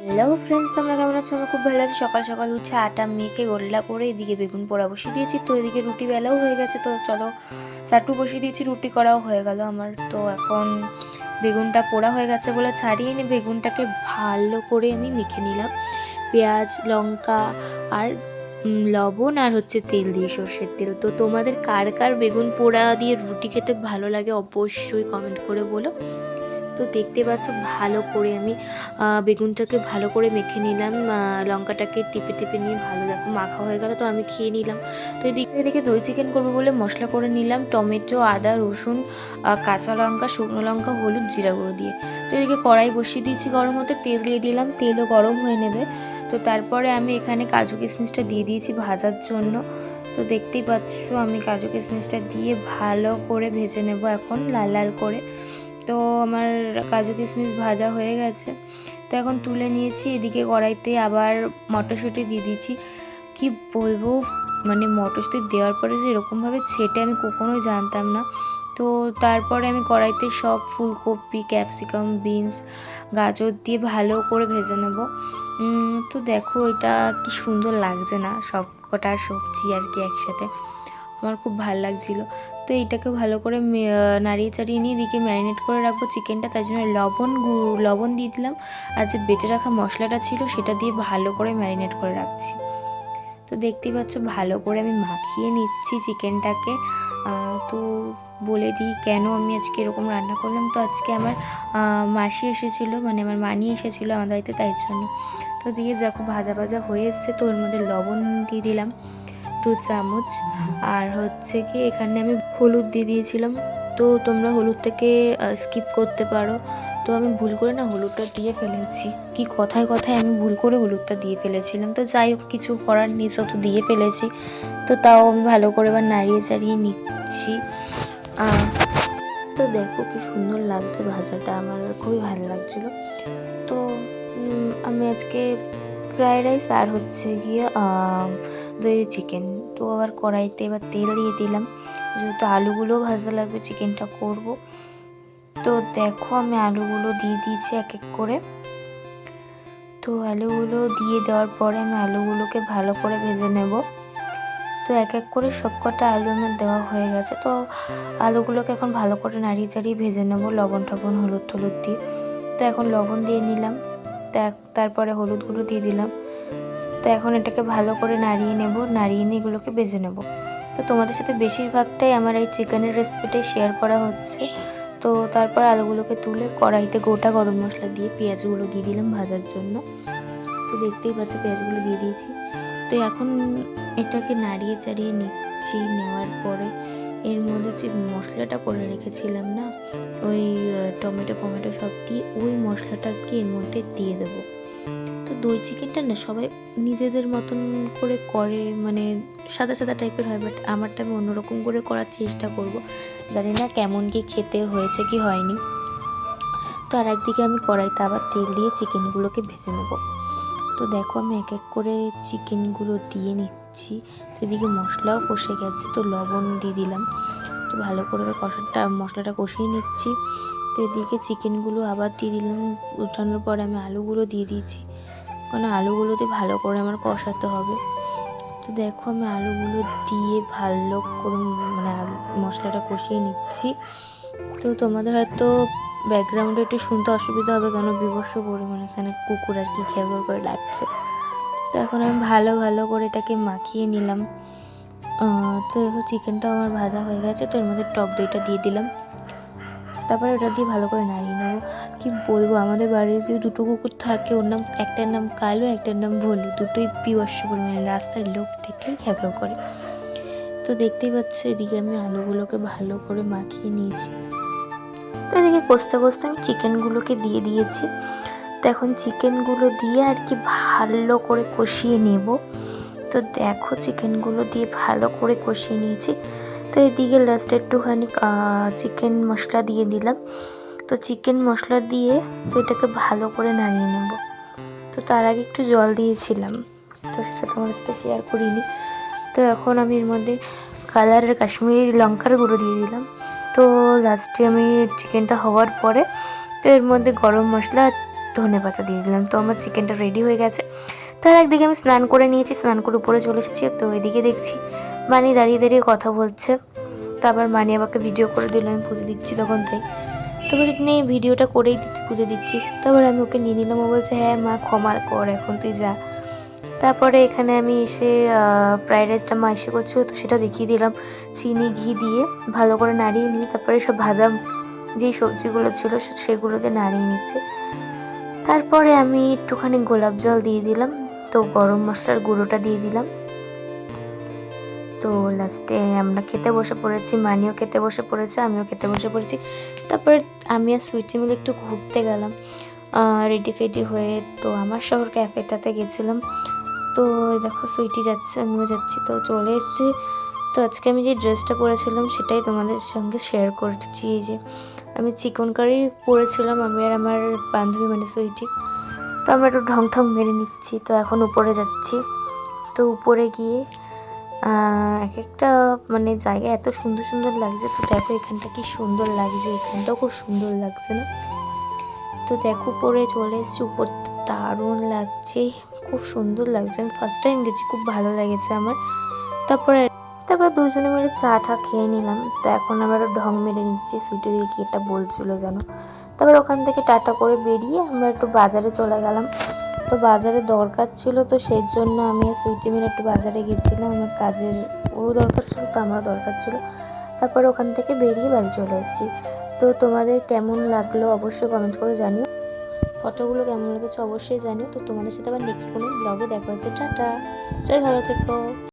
Hello friends, তোমরা কেমন আছো? আমি খুব ভালো আছি। সকাল সকাল উঠে আটা মেখে গোল্লা করে এদিকে বেগুন পোড়া বসিয়ে দিয়েছি। তো এদিকে রুটি বেলাও হয়ে গেছে, তো চলো চাটু বসিয়ে দিয়েছি, রুটি করাও হয়ে গেল আমার। তো এখন বেগুনটা পোড়া হয়ে গেছে বলে ছাড়িয়ে নিয়ে বেগুনটাকে ভালো করে আমি মেখে নিলাম পেঁয়াজ লঙ্কা আর লবণ আর হচ্ছে তেল দিয়ে, সর্ষের তেল। তো তোমাদের কার কার বেগুন পোড়া দিয়ে রুটি খেতে ভালো লাগে অবশ্যই কমেন্ট করে বলো। তো দেখতে পাচ্ছ ভালো করে আমি বেগুনটাকে ভালো করে মেখে নিলাম, লঙ্কাটাকে টিপে টিপে নিয়ে ভালো দেখো মাখা হয়ে গেল। তো আমি খেয়ে নিলাম। তো এদিকে দই চিকেন করবো বলে মশলা করে নিলাম টমেটো আদা রসুন কাঁচা লঙ্কা শুকনো লঙ্কা হলুদ জিরা গুঁড়ো দিয়ে। তো এদিকে কড়াই বসিয়ে দিয়েছি গরম হতে, তেল দিয়ে দিলাম, তেলও গরম হয়ে নেবে। তো তারপরে আমি এখানে কাজু কিশমিশটা দিয়ে দিয়েছি ভাজার জন্য। তো দেখতেই পাচ্ছ আমি কাজু কিশমিশটা দিয়ে ভালো করে ভেজে নেব এখন লাল লাল করে। তো আমার কাজু কিশমিশ ভাজা হয়ে গেছে, তো এখন তুলে নিয়েছি। এদিকে কড়াইতে আবার মটরশুঁটি দিয়ে দিয়েছি। কি বলবো, মানে মটরশুঁটি দেওয়ার পরে যে এরকমভাবে ছেটে আমি কখনোই জানতাম না। তো তারপরে আমি কড়াইতে সব ফুলকপি ক্যাপসিকাম বিনস গাজর দিয়ে ভালো করে ভেজে নেব। তো দেখো এটা কি সুন্দর লাগছে না, সব কটা সবজি আর কি একসাথে, আমার খুব ভালো লাগছিলো। তো এইটাকে ভালো করে নাড়িয়ে চাড়িয়ে নিয়ে এদিকে ম্যারিনেট করে রাখবো চিকেনটা, তাই জন্য লবণ দিয়ে দিলাম। আর যে বেটে রাখা মশলাটা ছিল সেটা দিয়ে ভালো করে ম্যারিনেট করে রাখছি। তো দেখতেই পাচ্ছ ভালো করে আমি মাখিয়ে নিচ্ছি চিকেনটাকে। তো বলে দিই কেন আমি আজকে এরকম রান্না করলাম। তো আজকে আমার মাসি এসেছিলো, মানে আমার মানি এসেছিলো আমাদের বাড়িতে, তাই জন্য। তো দিয়ে দেখো ভাজা ভাজা হয়ে এসছে, তো ওর মধ্যে লবণ দিয়ে দিলাম 2 চামচ। আর হচ্ছে কি এখানে আমি হলুদ দিয়ে দিয়েছিলাম। তো তোমরা হলুদটাকে স্কিপ করতে পারো। তো আমি ভুল করে না হলুদটা দিয়ে ফেলেছি, কি কথায় কথায় আমি ভুল করে হলুদটা দিয়ে ফেলেছিলাম। তো যাই হোক, কিছু করার নেই, তো দিয়ে ফেলেছি। তো তাও আমি ভালো করে এবার নাড়িয়ে চাড়িয়ে নিচ্ছি। তো দেখো কি সুন্দর লাগছে ভাজাটা, আমার খুবই ভালো লাগছিলো। তো আমি আজকে ফ্রাইড রাইস আর হচ্ছে গিয়ে দই চিকেন। তো আবার কড়াইতে এবার তেল দিয়ে দিলাম, যেহেতু আলুগুলো ভাজা লাগবে চিকেনটা করব। তো দেখো আমি আলুগুলো দিয়ে দিয়েছি এক এক করে। তো আলুগুলো দিয়ে দেওয়ার পরে আমি আলুগুলোকে ভালো করে ভেজে নেব। তো এক এক করে সব কটা আলু আমার দেওয়া হয়ে গেছে। তো আলুগুলোকে এখন ভালো করে নাড়িয়ে চাড়িয়ে ভেজে নেব লবণ টবণ হলুদ টলুদ দিয়ে। তো এখন লবণ দিয়ে নিলাম, তারপরে হলুদ গুঁড়ো দিয়ে দিলাম। তো এখন এটাকে ভালো করে নাড়িয়ে নেব, নাড়িয়ে নিয়ে এগুলোকে ভেজে নেব। তো তোমাদের সাথে বেশিরভাগটাই আমার এই চিকেনের রেসিপিটাই শেয়ার করা হচ্ছে। তো তারপর আলুগুলোকে তুলে কড়াইতে গোটা গরম মশলা দিয়ে পেঁয়াজগুলো দিয়ে দিলাম ভাজার জন্য। তো দেখতেই পাচ্ছ পেঁয়াজগুলো দিয়ে দিয়েছি। তো এখন এটাকে নাড়িয়ে চাড়িয়ে নিচ্ছি, নেওয়ার পরে এর মধ্যে যে মশলাটা করে রেখেছিলাম না, ওই টমেটো ফমেটো সব দিয়ে ওই মশলাটাকে এর মধ্যে দিয়ে দেবো। তো দই চিকেনটা না সবাই নিজেদের মতন করে করে, মানে সাদা সাদা টাইপের হয়, বাট আমারটা আমি অন্যরকম করে করার চেষ্টা করব। জানি না কেমন কি খেতে হয়েছে কি হয়নি। তো আর একদিকে আমি কড়াইতে আবার তেল দিয়ে চিকেনগুলোকে ভেজে নেব। তো দেখো আমি এক এক করে চিকেনগুলো দিয়ে নিচ্ছি। তো এদিকে মশলাও কষে গেছে, তো লবণ দিয়ে দিলাম। তো ভালো করে মশলাটা কষিয়ে নিচ্ছি। তো এদিকে চিকেনগুলো আবার দিয়ে দিলাম, উঠানোর পরে আমি আলুগুলো দিয়ে দিয়েছি, কারণ আলুগুলোতে ভালো করে আমার কষাতে হবে। তো দেখো আমি আলুগুলো দিয়ে ভালো করে মানে মশলাটা কষিয়ে নিচ্ছি। তো তোমাদের হয়তো ব্যাকগ্রাউন্ডে একটু শুনতে অসুবিধা হবে, কেন বিভৎস পরিমাণে এখানে কুকুর আর কি ঘেউ করে ডাকছে। তো এখন আমি ভালো করে এটাকে মাখিয়ে নিলাম। তো দেখো চিকেনটা আমার ভাজা হয়ে গেছে। তো এর মধ্যে টক দইটা দিয়ে দিলাম, তারপরে ওটা দিয়ে ভালো করে নাড়িয়ে নেবো। কি বলবো, আমাদের বাড়ির যে দুটো কুকুর থাকে, ওর নাম একটার নাম কালো একটার নাম ভোলু, দুটোই বিভৎস পরিমাণে রাস্তার লোক দেখলেই ঘ্যাঁঘ্যাঁ করে। তো দেখতেই পাচ্ছ এদিকে আমি আলুগুলোকে ভালো করে মাখিয়ে নিয়েছি। তো এদিকে কষতে কষতে আমি চিকেনগুলোকে দিয়ে দিয়েছি। তো এখন চিকেনগুলো দিয়ে আর কি ভালো করে কষিয়ে নেব। তো দেখো চিকেনগুলো দিয়ে ভালো করে কষিয়ে নিয়েছি। তো এদিকে লাস্টে একটুখানি চিকেন মশলা দিয়ে দিলাম। তো চিকেন মশলা দিয়ে তো এটাকে ভালো করে নাড়িয়ে নেব। তো তার আগে একটু জল দিয়েছিলাম, তো সেটা তোমার সাথে শেয়ার করিনি। তো এখন আমি এর মধ্যে কালারের কাশ্মীরি লঙ্কার গুঁড়ো দিয়ে দিলাম। তো লাস্টে আমি চিকেনটা হওয়ার পরে তো এর মধ্যে গরম মশলা ধনেপাতা দিয়ে দিলাম। তো আমার চিকেনটা রেডি হয়ে গেছে। তার একদিকে আমি স্নান করে নিয়েছি, স্নান করে উপরে চলে এসেছি। তো এদিকে দেখছি মানি দাঁড়িয়ে দাঁড়িয়ে কথা বলছে। তারপর মানি আমাকে ভিডিও করে দিল, আমি পুজো দিচ্ছি তখন তাই। তো বলছি নেই ভিডিওটা করেই দিচ্ছি, পুজো দিচ্ছিস। তারপর আমি ওকে নিয়ে নিলাম। ও বলছে হ্যাঁ মা ক্ষমা কর, এখন তুই যা। তারপরে এখানে আমি এসে ফ্রাইড রাইসটা মা এসে করছিল, তো সেটা দেখিয়ে দিলাম। চিনি ঘি দিয়ে ভালো করে নাড়িয়ে নিই। তারপরে সব ভাজা যেই সবজিগুলো ছিল সেগুলো দিয়ে নাড়িয়ে নিচ্ছে। তারপরে আমি একটুখানি গোলাপ জল দিয়ে দিলাম, তো গরম মশলার গুঁড়োটা দিয়ে দিলাম। তো লাস্টে আমরা খেতে বসে পড়েছি, মানিও খেতে বসে পড়েছে, আমিও খেতে বসে পড়েছি। তারপরে আমি আর সুইটি মিলে একটু ঘুরতে গেলাম রেডি ফেডি হয়ে। তো আমার শহর ক্যাফেটাতে গেছিলাম। তো দেখো সুইটি যাচ্ছে, আমিও যাচ্ছি, তো চলে এসেছি। তো আজকে আমি যে ড্রেসটা পরেছিলাম সেটাই তোমাদের সঙ্গে শেয়ার করছি। এই যে আমি চিকন কারি পরেছিলাম, আমি আর আমার বান্ধবী মানে সুইটি। তো আমরা একটু ঢং ঢং মেরে নিচ্ছি। তো এখন উপরে যাচ্ছি। তো উপরে গিয়ে এক একটা মানে জায়গা এত সুন্দর সুন্দর লাগছে। তো দেখো এখানটা কি সুন্দর লাগছে, এখানটাও খুব সুন্দর লাগছে না? তো দেখো উপরে চলে এসেছি, উপরটা দারুণ লাগছে, খুব সুন্দর লাগছে। আমি ফার্স্ট টাইম গেছি, খুব ভালো লেগেছে আমার। তারপরে দুজনে মিলে চা টা খেয়ে নিলাম। তো এখন আবার ঢং মেরে নিচ্ছি, সুইটি দিয়ে কি এটা বলছিল যেন। তারপর ওখান থেকে টাটা করে বেরিয়ে আমরা একটু বাজারে চলে গেলাম। তো বাজারে দরকার ছিল, তো সেই জন্য আমি আর সুইটি মিলে একটু বাজারে গেছিলাম। আমার কাজের ওরও দরকার ছিল, তো আমারও দরকার ছিল। তারপর ওখান থেকে বেরিয়ে বাড়ি চলে এসেছি। তো তোমাদের কেমন লাগলো অবশ্যই কমেন্ট করে জানিও, ফটোগুলো কেমন লেগেছে অবশ্যই জানিও। তো তোমাদের সাথে আবার নেক্সট কোনো ব্লগে দেখা হচ্ছে। টাটা, সবাই ভালো থেকো।